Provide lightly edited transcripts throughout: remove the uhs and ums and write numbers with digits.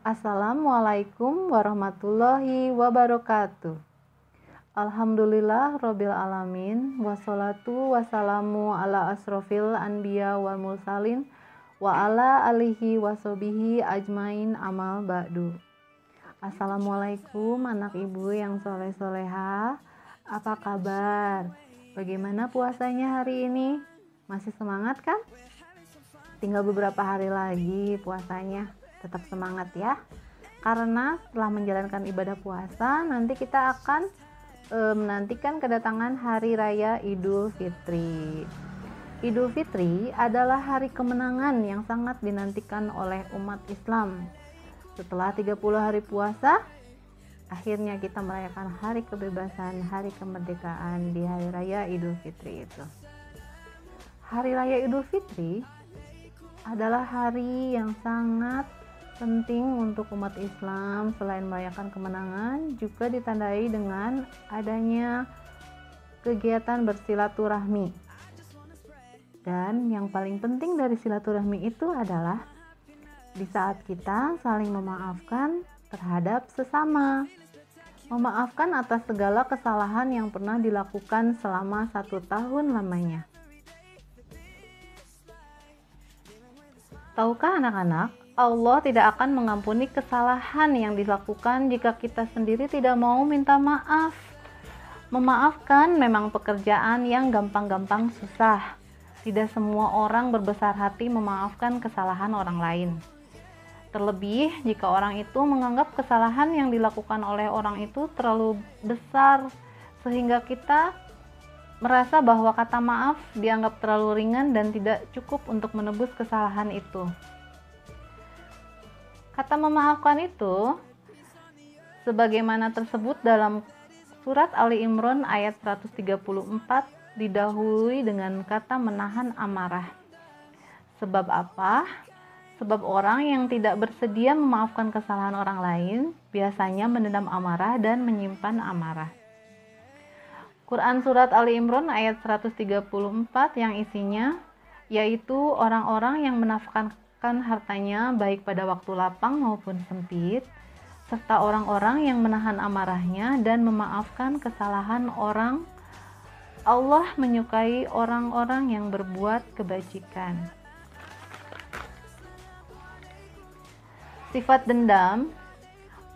Assalamualaikum warahmatullahi wabarakatuh. Alhamdulillah Rabbil Alamin. Wassalatu wassalamu ala asrofil anbiya wal mursalin wa ala alihi wasobihi ajmain amal ba'du. Assalamualaikum anak ibu yang soleh-soleha. Apa kabar? Bagaimana puasanya hari ini? Masih semangat kan? Tinggal beberapa hari lagi puasanya. Tetap semangat ya, karena setelah menjalankan ibadah puasa nanti kita akan menantikan kedatangan hari raya Idul Fitri. Idul Fitri adalah hari kemenangan yang sangat dinantikan oleh umat Islam. Setelah 30 hari puasa, akhirnya kita merayakan hari kebebasan, hari kemerdekaan di hari raya Idul Fitri itu. Hari raya Idul Fitri adalah hari yang sangat penting untuk umat Islam. Selain merayakan kemenangan, juga ditandai dengan adanya kegiatan bersilaturahmi. Dan yang paling penting dari silaturahmi itu adalah di saat kita saling memaafkan terhadap sesama. Memaafkan atas segala kesalahan yang pernah dilakukan selama 1 tahun lamanya. Tahukah anak-anak, Allah tidak akan mengampuni kesalahan yang dilakukan jika kita sendiri tidak mau minta maaf. Memaafkan memang pekerjaan yang gampang-gampang susah. Tidak semua orang berbesar hati memaafkan kesalahan orang lain. Terlebih jika orang itu menganggap kesalahan yang dilakukan oleh orang itu terlalu besar, sehingga kita merasa bahwa kata maaf dianggap terlalu ringan dan tidak cukup untuk menebus kesalahan itu. Kata memaafkan itu sebagaimana tersebut dalam surat Ali Imran ayat 134 didahului dengan kata menahan amarah. Sebab apa? Sebab orang yang tidak bersedia memaafkan kesalahan orang lain biasanya menendam amarah dan menyimpan amarah. Quran surat Ali Imran ayat 134 yang isinya yaitu orang-orang yang menafkahkan hartanya baik pada waktu lapang maupun sempit, serta orang-orang yang menahan amarahnya dan memaafkan kesalahan orang. Allah menyukai orang-orang yang berbuat kebajikan. Sifat dendam,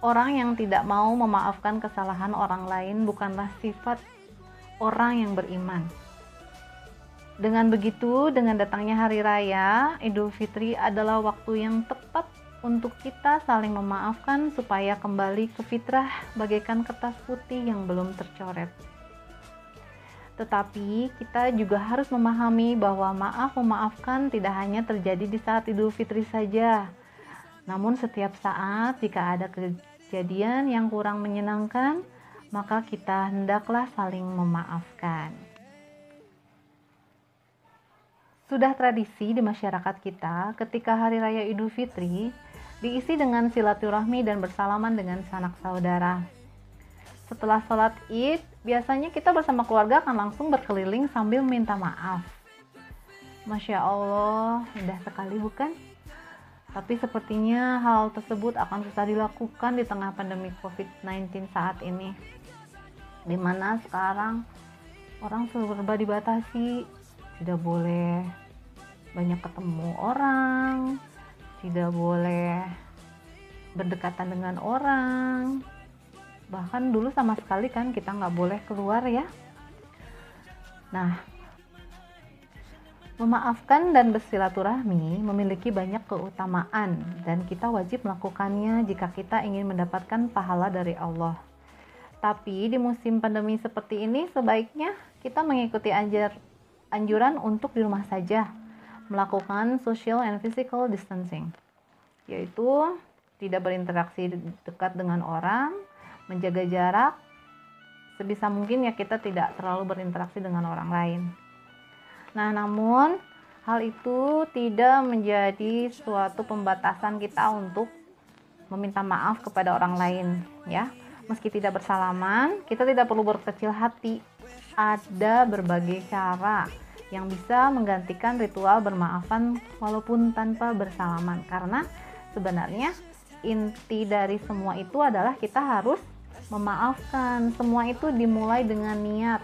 orang yang tidak mau memaafkan kesalahan orang lain bukanlah sifat orang yang beriman. Dengan begitu, dengan datangnya hari raya Idul Fitri adalah waktu yang tepat untuk kita saling memaafkan supaya kembali ke fitrah bagaikan kertas putih yang belum tercoret. Tetapi kita juga harus memahami bahwa memaafkan tidak hanya terjadi di saat Idul Fitri saja. Namun setiap saat jika ada kejadian yang kurang menyenangkan, maka kita hendaklah saling memaafkan. Sudah tradisi di masyarakat kita ketika hari raya Idul Fitri diisi dengan silaturahmi dan bersalaman dengan sanak saudara. Setelah sholat Id, biasanya kita bersama keluarga akan langsung berkeliling sambil minta maaf. Masya Allah, indah sekali bukan? Tapi sepertinya hal tersebut akan susah dilakukan di tengah pandemi COVID-19 saat ini. Dimana sekarang orang serba dibatasi, tidak boleh banyak ketemu orang, tidak boleh berdekatan dengan orang. Bahkan dulu sama sekali kan kita nggak boleh keluar ya. Nah, memaafkan dan bersilaturahmi memiliki banyak keutamaan dan kita wajib melakukannya jika kita ingin mendapatkan pahala dari Allah. Tapi di musim pandemi seperti ini sebaiknya kita mengikuti anjuran untuk di rumah saja, melakukan social and physical distancing, yaitu tidak berinteraksi dekat dengan orang, menjaga jarak, sebisa mungkin ya kita tidak terlalu berinteraksi dengan orang lain. Nah, namun hal itu tidak menjadi suatu pembatasan kita untuk meminta maaf kepada orang lain ya. Meski tidak bersalaman, kita tidak perlu berkecil hati. Ada berbagai cara yang bisa menggantikan ritual bermaafan walaupun tanpa bersalaman. Karena sebenarnya inti dari semua itu adalah kita harus memaafkan. Semua itu dimulai dengan niat.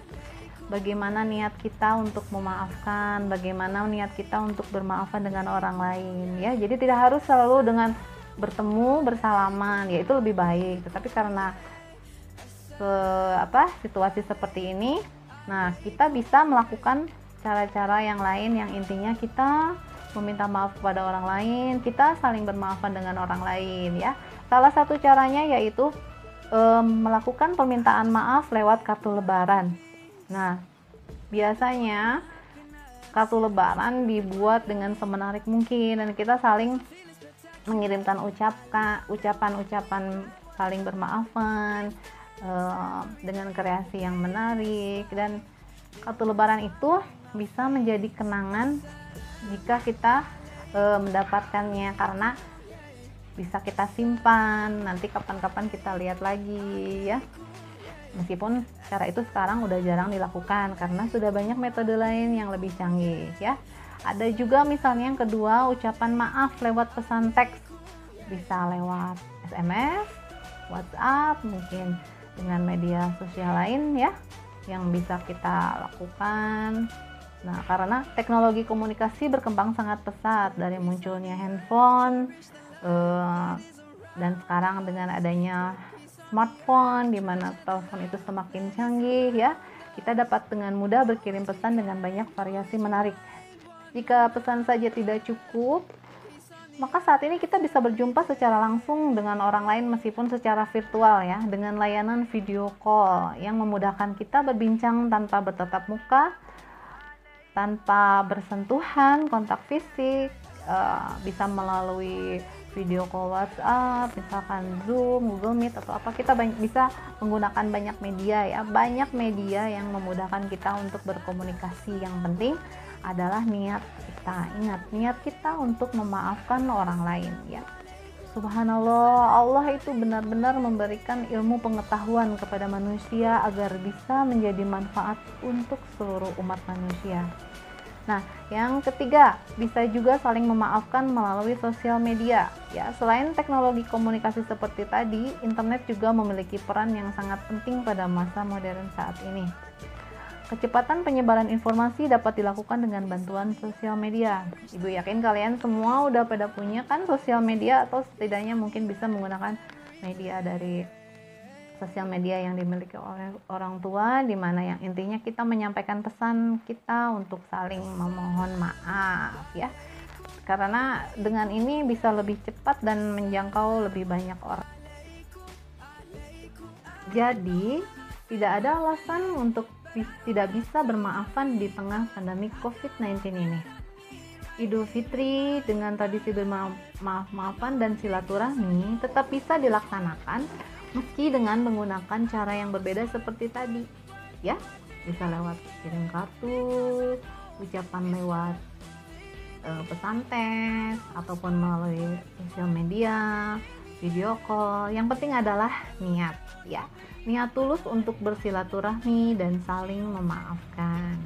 Bagaimana niat kita untuk memaafkan, bagaimana niat kita untuk bermaafan dengan orang lain, ya. Jadi tidak harus selalu dengan bertemu bersalaman, ya itu lebih baik. Tetapi karena situasi seperti ini, nah kita bisa melakukan cara-cara yang lain yang intinya kita meminta maaf kepada orang lain, kita saling bermaafan dengan orang lain, ya. Salah satu caranya yaitu melakukan permintaan maaf lewat kartu lebaran. Nah, biasanya kartu lebaran dibuat dengan semenarik mungkin dan kita saling mengirimkan ucapan-ucapan saling bermaafan dengan kreasi yang menarik, dan kartu lebaran itu bisa menjadi kenangan jika kita mendapatkannya, karena bisa kita simpan nanti kapan-kapan kita lihat lagi, ya. Meskipun cara itu sekarang udah jarang dilakukan karena sudah banyak metode lain yang lebih canggih, ya. Ada juga misalnya yang kedua, ucapan maaf lewat pesan teks, bisa lewat SMS, WhatsApp, mungkin dengan media sosial lain, ya, yang bisa kita lakukan. Nah, karena teknologi komunikasi berkembang sangat pesat dari munculnya handphone dan sekarang dengan adanya smartphone di mana telepon itu semakin canggih, ya, kita dapat dengan mudah berkirim pesan dengan banyak variasi menarik. Jika pesan saja tidak cukup, maka saat ini kita bisa berjumpa secara langsung dengan orang lain meskipun secara virtual, ya, dengan layanan video call yang memudahkan kita berbincang tanpa bertatap muka, tanpa bersentuhan, kontak fisik, bisa melalui video call WhatsApp, misalkan Zoom, Google Meet atau apa, kita bisa menggunakan banyak media, ya, banyak media yang memudahkan kita untuk berkomunikasi. Yang penting adalah niat kita. Ingat, niat kita untuk memaafkan orang lain, ya. Subhanallah, Allah itu benar-benar memberikan ilmu pengetahuan kepada manusia agar bisa menjadi manfaat untuk seluruh umat manusia. Nah, yang ketiga, bisa juga saling memaafkan melalui sosial media, ya. Selain teknologi komunikasi seperti tadi, internet juga memiliki peran yang sangat penting pada masa modern saat ini. Kecepatan penyebaran informasi dapat dilakukan dengan bantuan sosial media. Ibu yakin kalian semua udah pada punya kan sosial media, atau setidaknya mungkin bisa menggunakan media dari sosial media yang dimiliki oleh orang tua, di mana yang intinya kita menyampaikan pesan kita untuk saling memohon maaf, ya. Karena dengan ini bisa lebih cepat dan menjangkau lebih banyak orang. Jadi, tidak ada alasan untuk tidak bisa bermaafan di tengah pandemi COVID-19 ini. Idul Fitri dengan tradisi bermaaf-maafan dan silaturahmi tetap bisa dilaksanakan meski dengan menggunakan cara yang berbeda seperti tadi, ya. Bisa lewat kirim kartu, ucapan lewat pesan teks, ataupun melalui sosial media, video call. Yang penting adalah niat, ya. Niat tulus untuk bersilaturahmi dan saling memaafkan.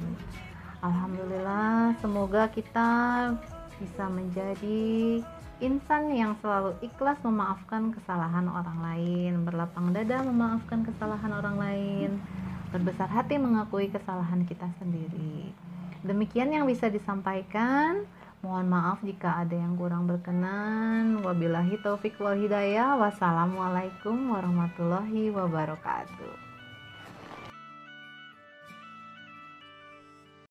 Alhamdulillah, semoga kita bisa menjadi insan yang selalu ikhlas memaafkan kesalahan orang lain, berlapang dada memaafkan kesalahan orang lain, berbesar hati mengakui kesalahan kita sendiri. Demikian yang bisa disampaikan. Mohon maaf jika ada yang kurang berkenan. Wabillahi taufik wal hidayah. Wassalamualaikum warahmatullahi wabarakatuh.